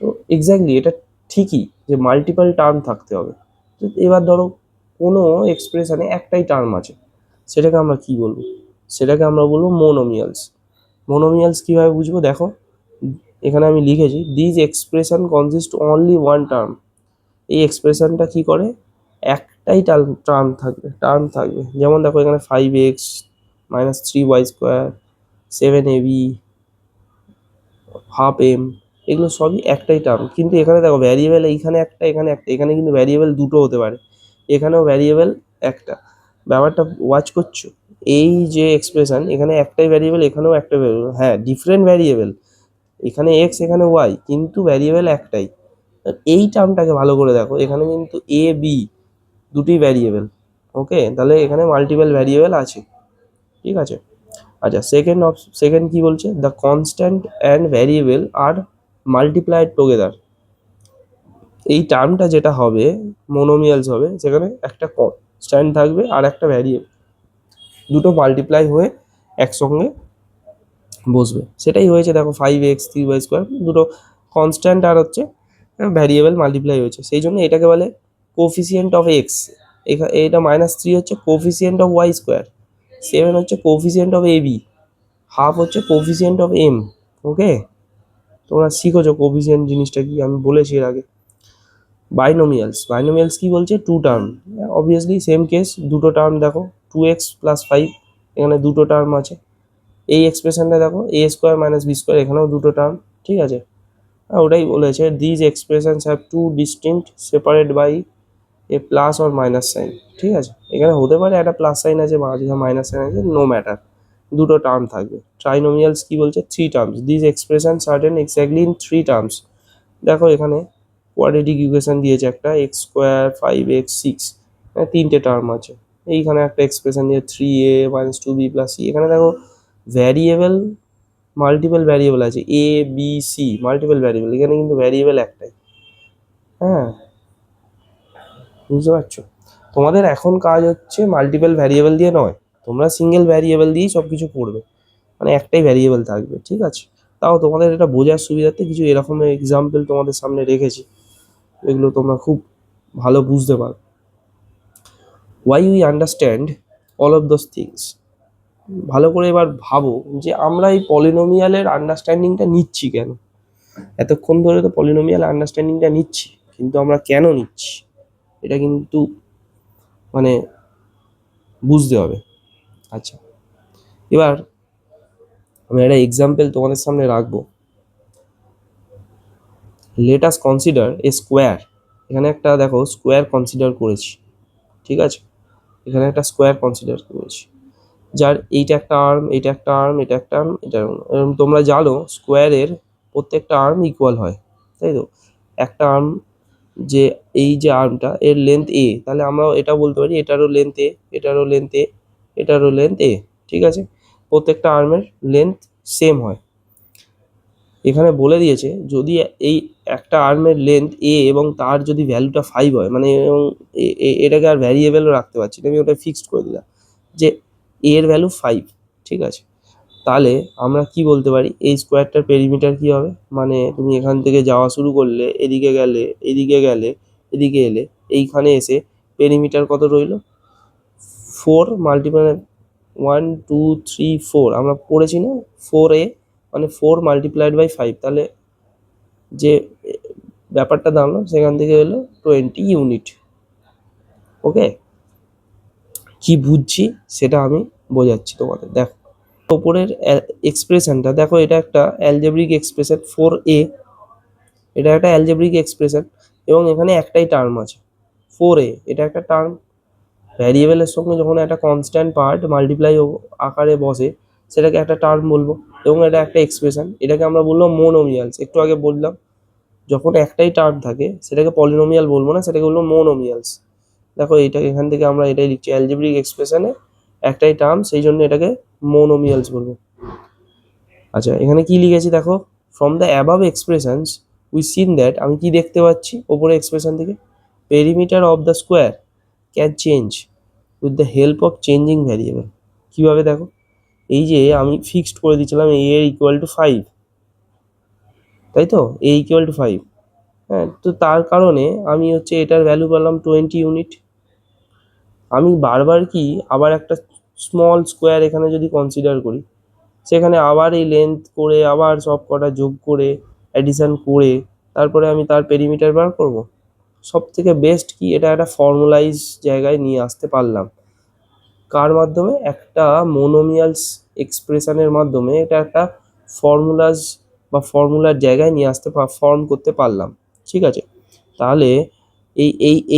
তো এক্স্যাক্টলি এটা ঠিকই যে মাল্টিপল টার্ম থাকতে হবে। তো এবার ধরো কোনো এক্সপ্রেশনে একটাই টার্ম আছে, সেটাকে আমরা কি বলবো, সেটাকে আমরা বলবো মোনোমিয়ালস। মোনোমিয়ালস কীভাবে বুঝবো, দেখো এখানে আমি লিখেছি this expression consist only one term, এই এক্সপ্রেশনটা কি করে, একটাই টার্ম থাকবে। যেমন দেখো এখানে five x minus three y square, seven A B, half M, এগুলো সবই একটাই টার্ম, কিন্তু এখানে দেখো ভ্যারিয়েবল এইখানে একটা এখানে একটা, এখানে কিন্তু ভ্যারিয়েবল দুটো হতে পারে, এখানেও ভ্যারিয়েবল একটা। ব্যাপারটা ওয়াচ করছো, এই যে এক্সপ্রেশন এখানে একটাই ভ্যারিয়েবল, এখানেও একটা ভ্যারিয়েবল, হ্যাঁ ডিফারেন্ট ভ্যারিয়েবল, এখানে এক্স এখানে ওয়াই, কিন্তু ভ্যারিয়েবল একটাই। এই টার্মটাকে ভালো করে দেখো, এখানে কিন্তু এ বি দুটি ভ্যারিয়েবল, ওকে, তাহলে এখানে মাল্টিপল ভ্যারিয়েবল আছে। ঠিক আছে, আচ্ছা সেকেন্ড কি বলছে, the constant and variable are multiplied together. এই টার্মটা যেটা হবে মোনোমিয়ালস হবে, সেখানে একটা কনস্ট্যান্ট থাকবে আর একটা ভ্যারিয়েবল, দুটো মাল্টিপ্লাই হয়ে একসঙ্গে বসবে। সেটাই হয়েছে দেখো, 5x 3y² দুটো কনস্ট্যান্ট আর হচ্ছে ভ্যারিয়েবল মাল্টিপ্লাই হয়েছে, সেই জন্য এটাকে বলে কোফিসিয়েন্ট অফ এক্স। এটা -3 হচ্ছে কোফিসিয়েন্ট অফ y², 7 হচ্ছে কোফিসিয়েন্ট অফ ab, হাফ হচ্ছে কোফিসিয়েন্ট অফ m। ওকে, তোমরা শিখেছো কোফিসিয়েন্ট জিনিসটা কি, আমি বলেছি এর আগে। বাইনোমিয়ালস কি বলছে, two term, obviously same case, দুটো টার্ম দেখো 2x + 5, এখানে দুটো টার্ম আছে। এই এক্সপ্রেশনটা দেখো a² - b², এখানেও দুটো টার্ম, ঠিক আছে। ওটাই বলেছে, these expressions have two distinct separate by a plus or minus sign, ঠিক আছে। এখানে হতে পারে একটা প্লাস সাইন আছে বা মাইনাস সাইন আছে, নো ম্যাটার, দুটো টার্ম থাকবে। ট্রাইনোমিয়ালস কি বলছে, three terms, these expression certain exactly in three terms. দেখো এখানে কোয়াড্রেটিক ইকুয়েশন দিয়েছে একটা, x² 5x 6, তিনটে টার্ম আছে। এইখানে একটা এক্সপ্রেশন দিয়ে 3a - 2b + c। এখানে দেখো ভ্যারিয়েবল, মাল্টিপল ভ্যারিয়েবল আছে, a b c multiple variable, এখানে কিন্তু ভ্যারিয়েবল একটাই। হ্যাঁ, বুঝতে পারছো? তোমাদের এখন কাজ হচ্ছে মাল্টিপল ভ্যারিয়েবল দিয়ে নয়, তোমরা সিঙ্গেল ভ্যারিয়েবল দিয়েই সব কিছু করবে, মানে একটাই ভ্যারিয়েবল থাকবে, ঠিক আছে। তাও তোমাদের এটা বোঝার সুবিধার্থে কিছু এরকম এক্সাম্পল তোমাদের সামনে রেখেছি, এগুলো তোমরা খুব ভালো বুঝতে পারো। Why we understand all of those things. ভালো করে এবার ভাবো যে আমরা এই পলিনোমিয়ালের আন্ডারস্ট্যান্ডিংটা নিচ্ছি কেন, এতক্ষণ ধরে তো পলিনোমিয়াল আন্ডারস্ট্যান্ডিংটা নিচ্ছি, কিন্তু আমরা কেন নিচ্ছি এটা কিন্তু মানে বুঝতে হবে। আচ্ছা, এবার আমি একটা এক্সাম্পল তোমাদের সামনে রাখবো। লেট আস কনসিডার এ স্কোয়ার। এখানে একটা দেখো স্কোয়ার কনসিডার করেছি, ঠিক আছে। এখানে একটা স্কোয়ার কনসিডার করেছি, যার এইটা একটা আর্ম, এটা একটা আর্ম, এটা একটা আর্ম, এটা তোমরা জানো স্কোয়ারের প্রত্যেকটা আর্ম ইকুয়াল হয়, তাই তো। একটা আর্ম, যে এই যে আর্মটা এর লেন্থ এ, তাহলে আমরা এটা বলতে পারি এটারও লেন্থ এ, এটারও লেন্থ এ, এটারও লেন্থ এ, ঠিক আছে। প্রত্যেকটা আর্মের লেন্থ সেম হয়। এখানে বলে দিয়েছে যদি এই একটা আর্মের লেন্থ এ এবং তার যদি ভ্যালুটা 5 হয়, মানে এবং এটাকে আর ভ্যারিয়েবলও রাখতে পারছি না, আমি ওটা ফিক্সড করে দিলাম যে এর ভ্যালু 5, ঠিক আছে। তাহলে আমরা কি বলতে পারি, এই স্কোয়ারটার পেরিমিটার কি হবে, মানে তুমি এখান থেকে যাওয়া শুরু করলে, এদিকে গেলে, এদিকে গেলে, এদিকে এলে, এইখানে এসে পেরিমিটার কত রইলো, 4 মাল্টিপ্লাই 1 2 3 4, আমরা পড়েছি না 4a, মানে 4 × 5, তাহলে যে ব্যাপারটা দাঁড়ালো সেখান থেকে হলো 20 ইউনিট। ওকে, কি বুঝছি সেটা আমি বোঝাচ্ছি তোমাদের। দেখো ওপরের এক্সপ্রেশনটা দেখো, এটা একটা অ্যালজেব্রিক এক্সপ্রেশন 4a, এটা একটা অ্যালজেব্রিক এক্সপ্রেশন এবং এখানে একটাই টার্ম আছে 4a, এটা একটা টার্ম। ভ্যারিয়েবলের সঙ্গে যখন একটা কনস্ট্যান্ট পার্ট মাল্টিপ্লাই আকারে বসে সেটাকে একটা টার্ম বলবো, এবং এটা একটা এক্সপ্রেশন, এটাকে আমরা বললাম মোনোমিয়ালস। একটু আগে বললাম যখন একটাই টার্ম থাকে সেটাকে পলিনোমিয়াল বলবো না, সেটাকে বলবো মোনোমিয়ালস। দেখো এটা এখান থেকে আমরা এটাই লিখছি, অ্যালজেব্রিক এক্সপ্রেশনে একটাই টার্ম, সেই জন্য এটাকে মোনোমিয়ালস বলবো। আচ্ছা, এখানে কি লিখেছি দেখো, from the above expressions we scene that, আমি কি দেখতে পাচ্ছি ওপরে এক্সপ্রেশন থেকে, perimeter of the square can change with the help of changing variable. কীভাবে দেখো, এই যে আমি ফিক্সড করে দিয়েছিলাম এ এর ইকুয়াল টু 5, তাই তো, এ ইকুয়াল টু 5, হ্যাঁ, তো তার কারণে আমি হচ্ছে এটার ভ্যালু পেলাম 20 ইউনিট। আমি বারবার কি আবার একটা স্মল স্কোয়ার এখানে যদি কনসিডার করি, সেখানে আবার এই লেন্থ করে আবার সব কটা যোগ করে অ্যাডিশন করে তারপরে আমি তার পেরিমিটার বার করব। সব থেকে বেস্ট কি, এটা একটা ফর্মুলাইজ জায়গায় নিয়ে আসতে পারলাম, কার মাধ্যমে, একটা মোনোমিয়ালস এক্সপ্রেশনের মাধ্যমে এটা একটা ফর্মুলাস বা ফর্মুলার জায়গায় নিয়ে আসতে ফর্ম করতে পারলাম, ঠিক আছে। তাহলে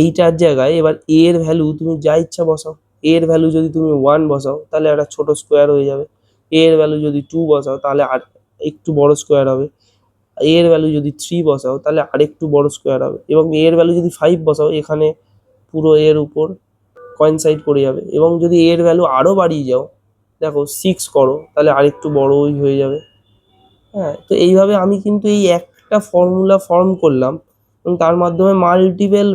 এইটার জায়গায় এবার এ এর ভ্যালু তুমি যা ইচ্ছা বসাও। এ এর ভ্যালু যদি তুমি 1 বসাও তাহলে একটা ছোট স্কোয়ার হয়ে যাবে, এ এর ভ্যালু যদি 2 বসাও তাহলে আর একটু বড় স্কোয়ার হবে, এ এর ভ্যালু যদি 3 বসাও তাহলে আরেকটু বড় স্কোয়ার হবে, এবং এ এর ভ্যালু যদি 5 বসাও এখানে পুরো এর উপর কয়েনসাইড করে যাবে, এবং যদি এর ভ্যালু আরও বাড়িয়ে যাও, দেখো 6 করো, তাহলে আরেকটু বড়ই হয়ে যাবে। হ্যাঁ, তো এইভাবে আমি কিন্তু এই একটা ফর্মুলা ফর্ম করলাম এবং তার মাধ্যমে মাল্টিপল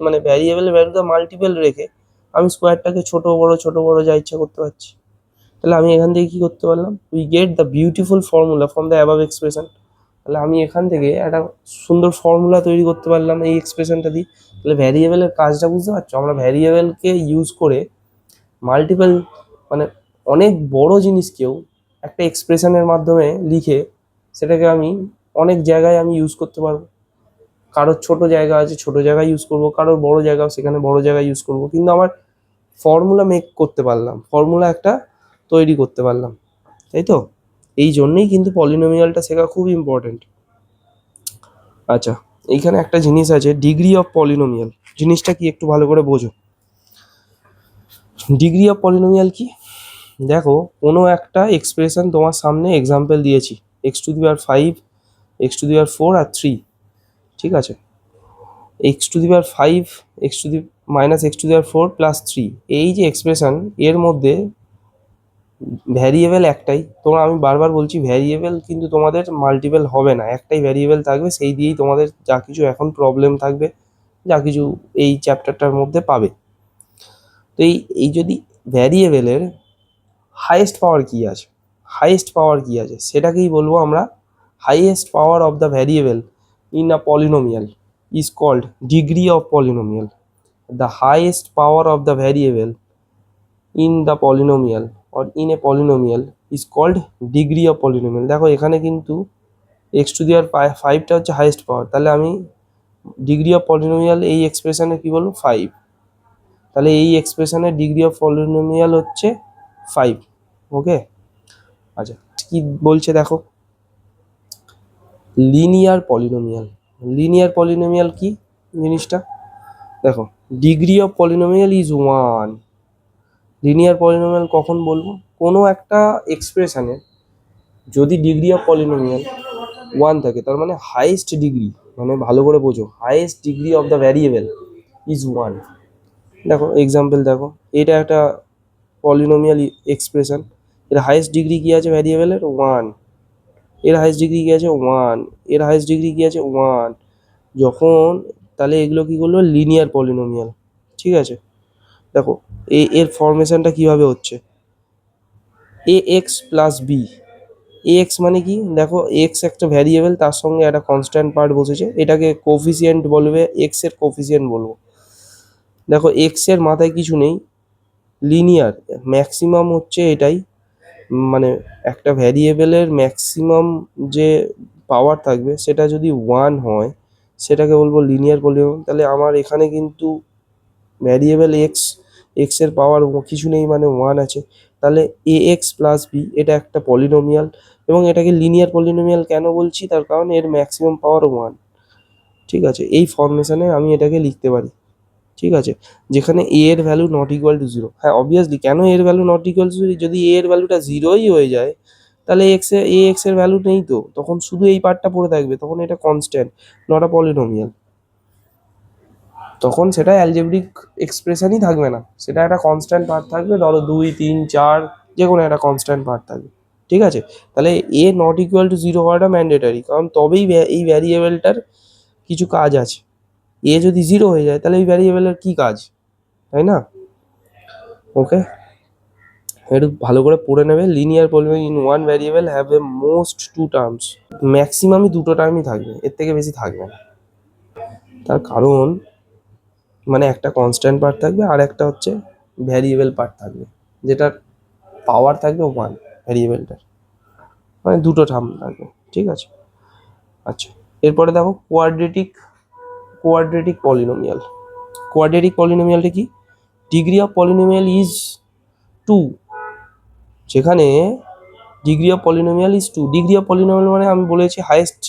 মানে ভ্যারিয়েবল ভ্যালুটা মাল্টিপল রেখে আমি স্কোয়ারটাকে ছোট বড় যা ইচ্ছা করতে পারছি। তাহলে আমি এখান থেকে কি করতে পারলাম, we get the beautiful formula from the above expression. তাহলে আমি এখান থেকে একটা সুন্দর ফর্মুলা তৈরি করতে পারলাম এই এক্সপ্রেশনটা দিয়ে। তাহলে ভ্যারিয়েবলের কাজটা বুঝতে পারছো, আমরা ভ্যারিয়েবলকে ইউজ করে মাল্টিপল মানে অনেক বড় জিনিসকেও একটা এক্সপ্রেশনের মাধ্যমে লিখে সেটাকে আমি অনেক জায়গায় আমি ইউজ করতে পারবো। কারোর ছোট জায়গা আছে ছোট জায়গায় ইউজ করবো, কারোর বড় জায়গা সেখানে বড় জায়গায় ইউজ করবো, কিন্তু আমার ফর্মুলা মেক করতে পারলাম, ফর্মুলা একটা তৈরি করতে পারলাম, তাই তো? এই জন্যই কিন্তু পলিনোমিয়ালটা শেখা খুব ইম্পর্টেন্ট। আচ্ছা, এইখানে একটা জিনিস আছে, ডিগ্রি অফ পলিনোমিয়াল। জিনিসটা কি একটু ভালো করে বোঝো। ডিগ্রি অফ পলিনোমিয়াল কি? দেখো, কোনো একটা এক্সপ্রেশন তোমার সামনে এক্সাম্পল দিয়েছি, x⁵, x⁴ আর 3, ঠিক আছে? x⁵, x⁻x⁴ প্লাস 3, এই যে এক্সপ্রেশন, এর মধ্যে ভ্যারিয়েবল একটাই। তোমরা, আমি বারবার বলছি, ভ্যারিয়েবল কিন্তু তোমাদের মাল্টিপল হবে না, একটাই ভ্যারিয়েবল থাকবে, সেই দিয়েই তোমাদের যা কিছু এখন প্রবলেম থাকবে, যা কিছু এই চ্যাপ্টারটার মধ্যে পাবে। তো এই যদি ভ্যারিয়েবলের হাইয়েস্ট পাওয়ার কি আছে, হাইয়েস্ট পাওয়ার কি আছে সেটাকেই বলবো আমরা highest power of the variable in a polynomial is called degree of polynomial. The highest power of the variable in the polynomial or in a polynomial is called degree of polynomial. দেখো, এখানে কিন্তু x⁵টা হচ্ছে highest পাওয়ার, তাহলে আমি degree of polynomial এই এক্সপ্রেশনে কি বলবো, 5। তাহলে এই এক্সপ্রেশনের ডিগ্রি অফ পলিনোমিয়াল হচ্ছে 5। ওকে, আচ্ছা, কি বলছে দেখো, লিনিয়ার পলিনোমিয়াল। লিনিয়ার পলিনোমিয়াল কি জিনিসটা দেখো, degree of polynomial is 1। Linear polynomial কখন বলবো, কোনো একটা এক্সপ্রেশনে যদি ডিগ্রি অফ পলিনোমিয়াল 1 থাকে, তার মানে হাইয়েস্ট ডিগ্রি, মানে ভালো করে বোঝো, highest degree of the variable is 1। দেখো এক্সাম্পল, দেখো এটা একটা পলিনোমিয়াল এক্সপ্রেশন, এর হাইয়েস্ট ডিগ্রি কি আছে ভ্যারিয়েবলের, 1। এর হাইয়েস্ট ডিগ্রি কি আছে, 1। এর হাইয়েস্ট ডিগ্রি কি আছে, 1। যখন, তাহলে এগুলো কি করলো, লিনিয়ার পলিনোমিয়াল, ঠিক আছে? দেখো, এর ফরমেশনটা কিভাবে হচ্ছে, এ এক্স প্লাস বি। এ এক্স মানে কি, দেখো এক্স একটা ভ্যারিয়েবল, তার সঙ্গে একটা কনস্ট্যান্ট পার্ট বসেছে, এটাকে কোফিসিয়েন্ট বলবে, এক্স এর কোফিসিয়েন্ট বলবো। দেখো, এক্স এর মাথায় কিছু নেই, লিনিয়ার ম্যাক্সিমাম হচ্ছে এটাই, মানে একটা ভ্যারিয়েবলের ম্যাক্সিমাম যে পাওয়ার থাকবে সেটা যদি 1 হয়, সেটাকে বলবো লিনিয়ার পলিনোমিয়াল। তাহলে আমার এখানে কিন্তু ভ্যারিয়েবল এক্স এর পাওয়ার কিছু নেই, মানে 1 আছে। তাহলে এ এক্স প্লাস বি এটা একটা পলিনোমিয়াল, এবং এটাকে লিনিয়ার পলিনোমিয়াল কেন বলছি, তার কারণ এর ম্যাক্সিমাম পাওয়ার 1, ঠিক আছে? এই ফরমেশনে আমি এটাকে লিখতে পারি, ঠিক আছে? যেখানে এ এর ভ্যালু নট ইকুয়াল টু 0। হ্যাঁ, অবভিয়াসলি, কেন এর ভ্যালু নট ইকুয়াল টু 0, যদি এ এর ভ্যালুটা 0ই হয়ে যায়, তাহলে এক্স এর ভ্যালু নেই, তো তখন শুধু এই পার্টটা পড়ে থাকবে, তখন এটা কনস্ট্যান্ট, নট আ পলিনোমিয়াল। তখন সেটা অ্যালজেব্রিক এক্সপ্রেশনই থাকবে না, সেটা একটা কনস্ট্যান্ট পার্ট থাকবে, ধরো 2, 3, 4, যে কোনো একটা কনস্ট্যান্ট পার্ট থাকবে, ঠিক আছে? তাহলে এ নট ইকুয়াল টু 0 হওয়াটা ম্যান্ডেটারি, কারণ তবেই এই ভ্যারিয়েবলটার কিছু কাজ আছে। এ যদি 0 হয়ে যায়, তাহলে এই ভ্যারিয়েবলের কি কাজ, তাই না? ওকে, একটু ভালো করে পড়ে নেবে। Linear polynomial in one variable have a most 2 terms. ম্যাক্সিমামই 2টো টার্মই থাকবে, এর থেকে বেশি থাকবে না। তার কারণ, মানে একটা কনস্ট্যান্ট পার্ট থাকবে আর একটা হচ্ছে ভ্যারিয়েবল পার্ট থাকবে, যেটার পাওয়ার থাকবে 1 ভ্যারিয়েবলটার, মানে 2টো টার্ম থাকবে, ঠিক আছে? আচ্ছা, এরপরে দেখো কোয়াড্রেটিক পলিনোমিয়াল। কোয়াড্রেটিক পলিনোমিয়ালটা কি, ডিগ্রি অফ পলিনোমিয়াল ইজ 2, যেখানে degree of polynomial is 2। Degree of polynomial মানে আমি বলেছি হাইয়েস্ট,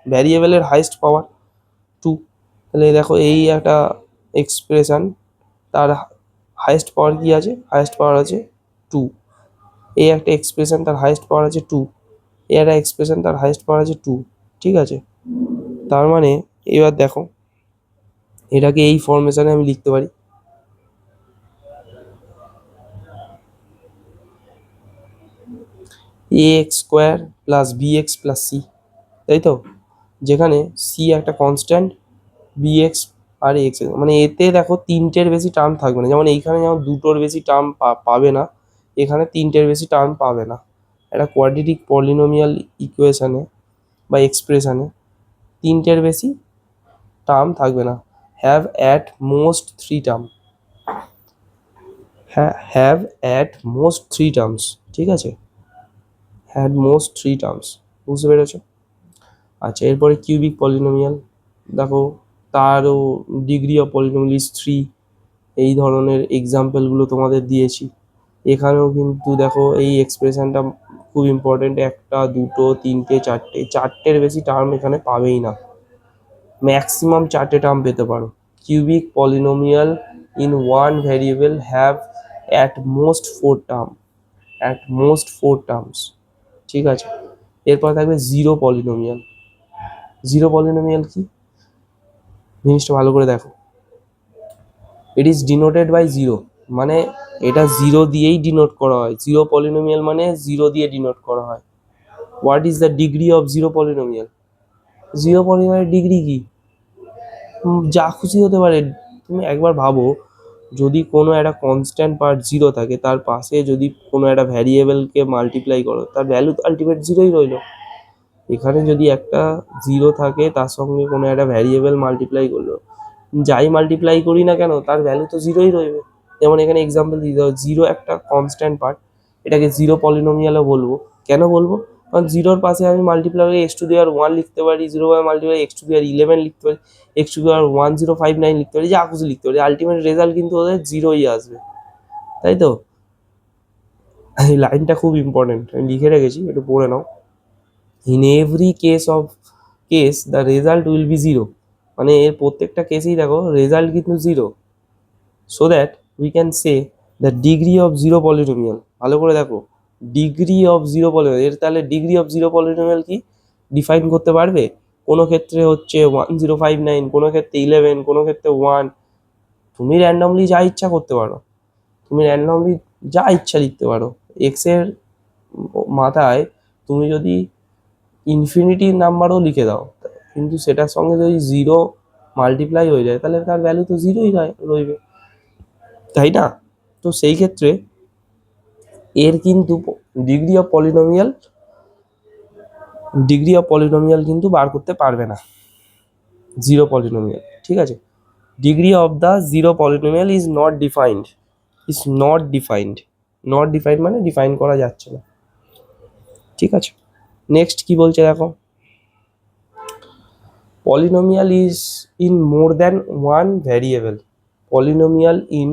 ভ্যারিয়েবলের হাইয়েস্ট পাওয়ার 2। তাহলে দেখো, এই একটা এক্সপ্রেশন, তার হাইয়েস্ট পাওয়ার কি আছে, হাইয়েস্ট পাওয়ার আছে 2। এই একটা এক্সপ্রেশন, তার হাইয়েস্ট পাওয়ার আছে 2। এই একটা এক্সপ্রেশন, তার হাইয়েস্ট পাওয়ার আছে 2, ঠিক আছে? তার মানে এবার দেখো, এটাকে এই ফরমেশনে আমি লিখতে পারি, ax² plus bx plus c, তাই তো? যেখানে c একটা কনস্ট্যান্ট, bx আর x, মানে এতে দেখো 3টের বেশি টার্ম থাকবে না, যেমন এইখানে যেমন 2টোর বেশি টার্ম পাবে না, এখানে 3টের বেশি টার্ম পাবে না। একটা কোয়াড্রেটিক পলিনোমিয়াল ইকুয়েশনে বা এক্সপ্রেশনে 3টের বেশি টার্ম থাকবে না। Have at most 3 term, have at most 3 terms, ঠিক আছে, হ্যাড মোস্ট 3 টার্মস, বুঝতে পেরেছো? আচ্ছা, এরপরে কিউবিক পলিনোমিয়াল, দেখো তারও ডিগ্রি অফ পলিনোমিয়াল ইজ 3, এই ধরনের এক্সাম্পলগুলো তোমাদের দিয়েছি। এখানেও কিন্তু দেখো এই এক্সপ্রেশনটা খুব ইম্পর্টেন্ট, 1টা 2টো 3টে 4টের বেশি টার্ম এখানে পাবেই না, ম্যাক্সিমাম 4টে টার্ম পেতে পারো। Cubic polynomial in one variable have at most 4 term, at most 4 terms, ঠিক আছে। এরপর থাকবে জিরো পলিনোমিয়াল। জিরো পলিনোমিয়াল কি জিনিসটা ভালো করে দেখো, it is denoted by zero, মানে এটা জিরো দিয়েই ডিনোট করা হয়। জিরো পলিনোমিয়াল মানে জিরো দিয়ে ডিনোট করা হয়। What is the degree of zero polynomial? Zero পলিনোমিয়ালের ডিগ্রি কি? যা খুশি হতে পারে। তুমি একবার ভাবো, যদি কোনো একটা কনস্ট্যান্ট পার্ট জিরো থাকে, তার পাশে যদি কোনো একটা ভ্যারিয়েবলকে মাল্টিপ্লাই করো, তার ভ্যালু তো আলটিমেট জিরোই রইলো। এখানে যদি একটা জিরো থাকে, তার সঙ্গে কোনো একটা ভ্যারিয়েবল মাল্টিপ্লাই করলো, যাই মাল্টিপ্লাই করি না কেন তার ভ্যালু তো জিরোই রইবে। যেমন এখানে এক্সাম্পল দিয়ে দাও, জিরো একটা কনস্ট্যান্ট পার্ট, এটাকে জিরো পলিনোমিয়ালও বলবো। কেন বলবো? কারণ জিরোর পাশে আমি মাল্টিপ্লাই করে এক্স টু দি পাওয়ার 1 লিখতে পারি, zero by multiply X to the power 11 লিখতে পারি, এক্স টু দি পাওয়ার 1059 লিখতে পারি, যা কিছু লিখতে পারি, আলটিমেট রেজাল্ট কিন্তু ওদের জিরোই আসবে, তাই তো? এই লাইনটা খুব ইম্পর্টেন্ট, আমি লিখে রেখেছি, একটু পড়ে নাও। In every case the result will be zero, মানে এর প্রত্যেকটা কেসেই দেখো রেজাল্ট কিন্তু zero. So that we can say the degree of zero polynomial, ভালো করে দেখো, ডিগ্রি অফ জিরো পলিনোমিয়াল, এর তাহলে ডিগ্রি অফ জিরো পলিনোমিয়াল কি ডিফাইন করতে পারবে? কোনো ক্ষেত্রে হচ্ছে 1059, কোনো ক্ষেত্রে 11, কোনো ক্ষেত্রে 1, তুমি র্যান্ডমলি যা ইচ্ছা করতে পারো, তুমি র্যান্ডমলি যা ইচ্ছা লিখতে পারো। এক্সের মাথায় তুমি যদি ইনফিনিটি নাম্বারও লিখে দাও, কিন্তু সেটার সঙ্গে যদি জিরো মাল্টিপ্লাই হয়ে যায়, তাহলে তার ভ্যালু তো জিরোই রইবে, তাই না? তো সেই ক্ষেত্রে এর কিন্তু ডিগ্রি অফ পলিনোমিয়াল কিন্তু বার করতে পারবে না জিরো পলিনোমিয়াল, ঠিক আছে। Degree of the zero polynomial is not defined, not defined মানে ডিফাইন করা যাচ্ছে না, ঠিক আছে। নেক্সট কি বলছে দেখো, polynomial is in more than one variable, polynomial in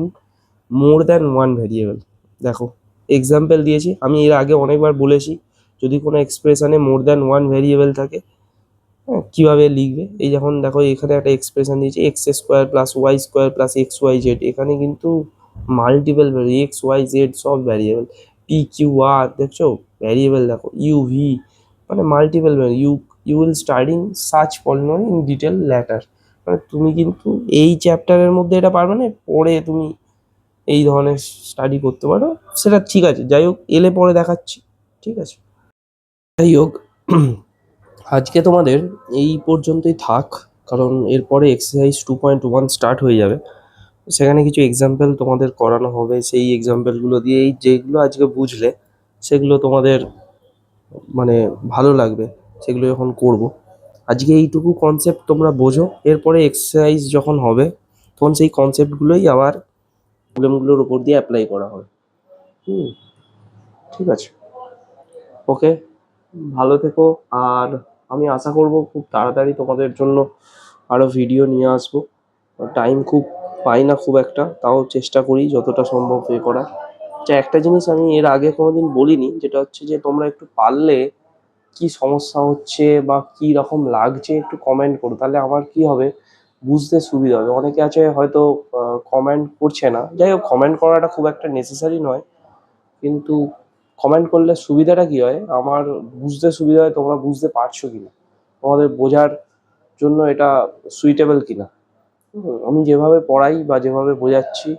more than one variable. দেখো এক্সাম্পল দিয়েছি, আমি এর আগে অনেকবার বলেছি, যদি কোনো এক্সপ্রেশনে মোর দ্যান ওয়ান ভ্যারিয়েবল থাকে, হ্যাঁ, কীভাবে লিখবে? এই যখন দেখো এখানে একটা এক্সপ্রেশন দিয়েছে X square plus Y square plus X Y Z, এখানে কিন্তু মাল্টিপল এক্স ওয়াই জেড সব ভ্যারিয়েবল, পি কিউ আর দেখছো ভ্যারিয়েবল, দেখো ইউ ভি, মানে multiple U you will studying such polynomial in detail later, মানে তুমি কিন্তু এই চ্যাপ্টারের মধ্যে এটা পারবে না, পরে তুমি এই ধরনের স্টাডি করতে পারো, সেটা ঠিক আছে। যাই হোক, এলে পরে দেখাচ্ছি, ঠিক আছে। যাই হোক, আজকে তোমাদের এই পর্যন্তই থাক, কারণ এরপরে এক্সারসাইজ 2.1 স্টার্ট হয়ে যাবে, সেখানে কিছু এক্সাম্পল তোমাদের করানো হবে। সেই এক্সাম্পলগুলো দিয়েই যেগুলো আজকে বুঝলে সেগুলো তোমাদের মানে ভালো লাগবে, সেগুলো যখন করব। আজকে এইটুকু কনসেপ্ট তোমরা বোঝো, এরপরে এক্সারসাইজ যখন হবে তখন সেই কনসেপ্টগুলোই আবার প্রবলেমগুলোর উপর দিয়ে অ্যাপ্লাই করা হবে। ঠিক আছে, ওকে, ভালো থেকো। আর আমি আশা করব খুব তাড়াতাড়ি তোমাদের জন্য আরও ভিডিও নিয়ে আসবো। টাইম খুব পাই না খুব একটা, তাও চেষ্টা করি যতটা সম্ভব করার। একটা জিনিস আমি এর আগে কোনোদিন বলিনি, যেটা হচ্ছে যে তোমরা একটু পারলে কি সমস্যা হচ্ছে বা কি রকম লাগছে একটু কমেন্ট করো, তাহলে আমার কি হবে বুঝতে সুবিধা হবে। অনেকে আছে হয়তো কমেন্ট করছে না, যাই হোক কমেন্ট করাটা খুব একটা নেসেসারি নয়, কিন্তু কমেন্ট করলে সুবিধাটা কি হয়, আমার বুঝতে সুবিধা হয় তোমরা বুঝতে পারছো কিনা, তোমাদের বোঝার জন্য এটা সুইটেবল কিনা। আমি যেভাবে পড়াই বা যেভাবে বোঝাচ্ছি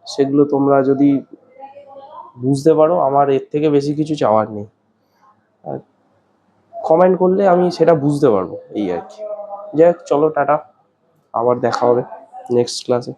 সেগুলো তোমরা যদি বুঝতে পারো, আমার এর থেকে বেশি কিছু চাওয়ার নেই। আর কমেন্ট করলে আমি সেটা বুঝতে পারবো, এই আর কি। যাই হোক, চলো টাটা, আবার দেখা হবে নেক্সট ক্লাসে।